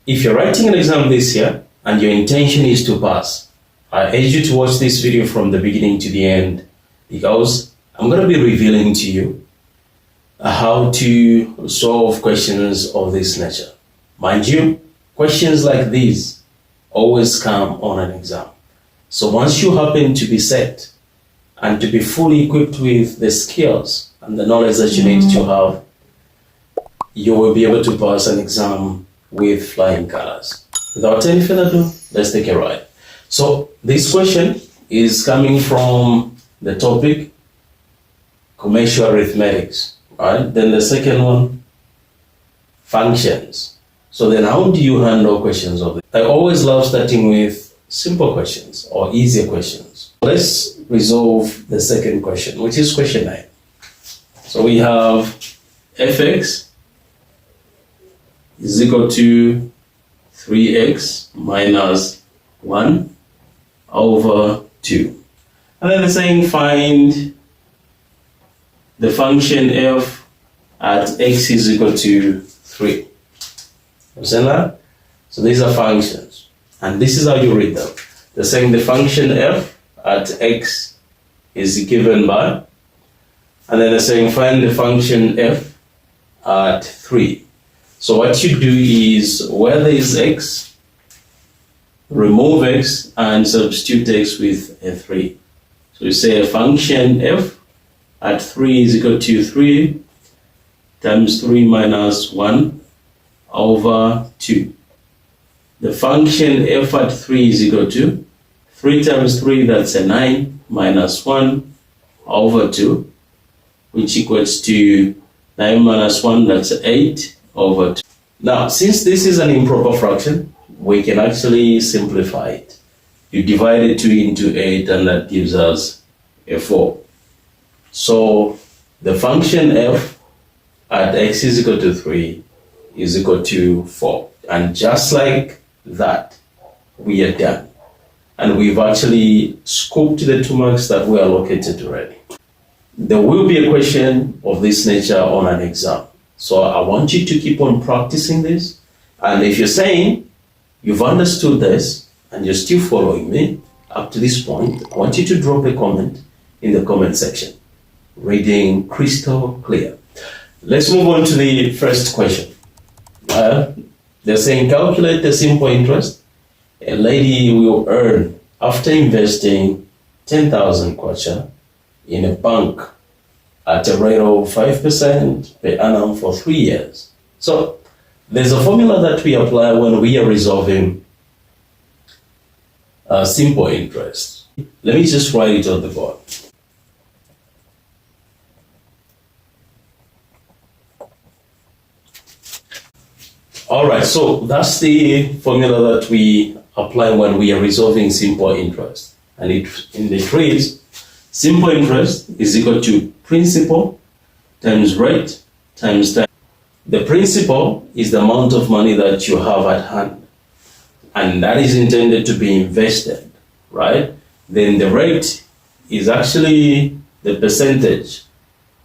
If you're writing an exam this year and your intention is to pass, I urge you to watch this video from the beginning to the end, because I'm going to be revealing to you how to solve questions of this nature. Mind you, questions like these always come on an exam. So once you happen to be set and to be fully equipped with the skills and the knowledge that you need to have, you will be able to pass an exam with flying colors. Without any further ado, let's take a ride. So this question is coming from the topic commercial arithmetics, right? Then the second one, functions. So then how do you handle questions of this? I always love starting with simple questions or easier questions. Let's resolve the second question, which is question 9. So we have fx is equal to 3x minus 1 over 2. And then they're saying find the function f at x is equal to 3. Understand that? So these are functions, and this is how you read them. They're saying the function f at x is given by, and then they're saying find the function f at 3. So what you do is, where there is x, remove x and substitute x with a 3. So you say a function f at 3 is equal to 3 times 3 minus 1 over 2. The function f at 3 is equal to 3 times 3, that's a 9, minus 1 over 2, which equals to 9 minus 1, that's 8 over 2. Now, since this is an improper fraction, we can actually simplify it. You divide it 2 into 8, and that gives us a 4. So the function f at x is equal to 3 is equal to 4. And just like that, we are done. And we've actually scooped the 2 marks that were allocated already. There will be a question of this nature on an exam. So I want you to keep on practicing this. And if you're saying you've understood this and you're still following me up to this point, I want you to drop a comment in the comment section. Reading crystal clear. Let's move on to the first question. They're saying calculate the simple interest a lady will earn after investing 10,000 kwacha in a bank at a rate of 5% per annum for 3 years. So there's a formula that we apply when we are resolving simple interest. Let me just write it on the board. All right, so that's the formula that we apply when we are resolving simple interest. And it reads, simple interest is equal to principal times rate times time. The principal is the amount of money that you have at hand, and that is intended to be invested, right? Then the rate is actually the percentage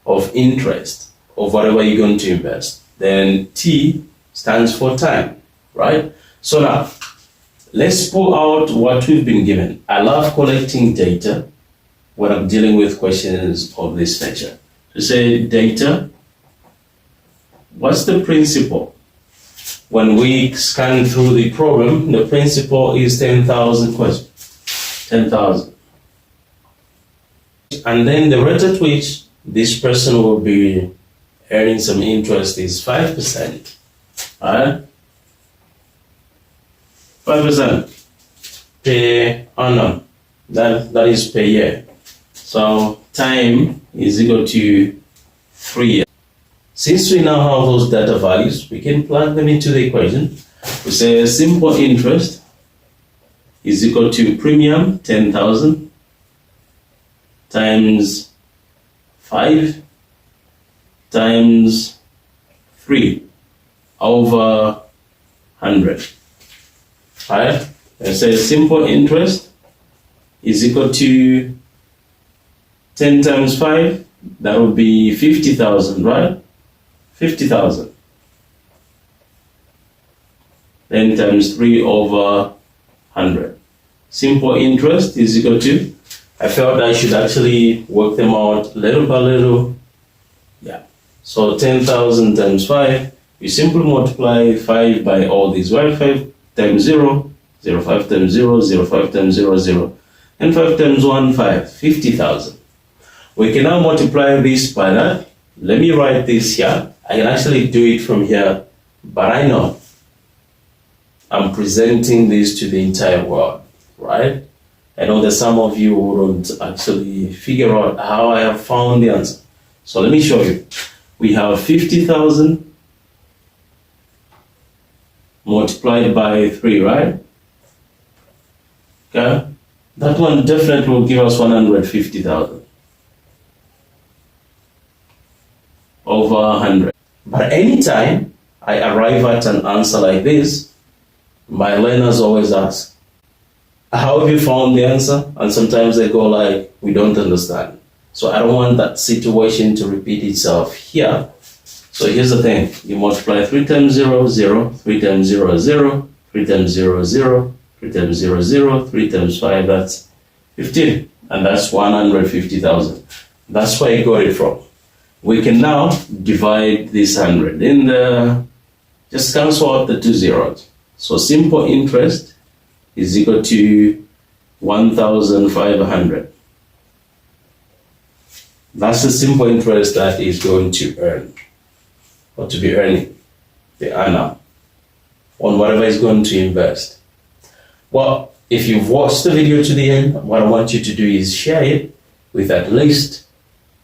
of interest of whatever you're going to invest. Then T stands for time, right? So now, let's pull out what we've been given. I love collecting data when I'm dealing with questions of this nature. To say data, what's the principal? When we scan through the problem, the principal is 10,000 questions. 10,000. And then the rate at which this person will be earning some interest is 5%. Alright? 5% per annum. That is per year. So time is equal to 3 years. Since we now have those data values, we can plug them into the equation. We say simple interest is equal to premium 10,000 times 5 times 3 over 100. Right? It says simple interest is equal to 10 times 5, that would be 50,000, right? 50,000. then times 3 over 100. Simple interest is equal to, I felt I should actually work them out little by little. Yeah. So 10,000 times 5, you simply multiply 5 by all these, right? 5 times 0, 0, 5 times 0, 0, 5 times 0, 0. And 5 times 1, 5, 50,000. We can now multiply this by that. Let me write this here. I can actually do it from here, but I know I'm presenting this to the entire world, right? I know that some of you wouldn't actually figure out how I have found the answer. So let me show you. We have 50,000 multiplied by 3, right? Okay. That one definitely will give us 150,000 over 100. But anytime I arrive at an answer like this, my learners always ask, how have you found the answer? And sometimes they go like, we don't understand. So I don't want that situation to repeat itself here. So here's the thing. You multiply 3 times 0, 0, 3 times 0, 0, 3 times 0, 0, 3 times 0, 0, 3 times 5, that's 15. And that's 150,000. That's where I got it from. We can now divide this 100 in the, just cancel out the 2 zeros. So simple interest is equal to 1,500. That's the simple interest that is going to earn, or to be earning, the annum, on whatever is going to invest. Well, if you've watched the video to the end, what I want you to do is share it with at least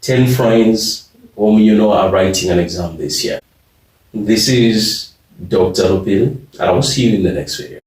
10 friends whom you know are writing an exam this year. This is Dr. Lupil, and I will see you in the next video.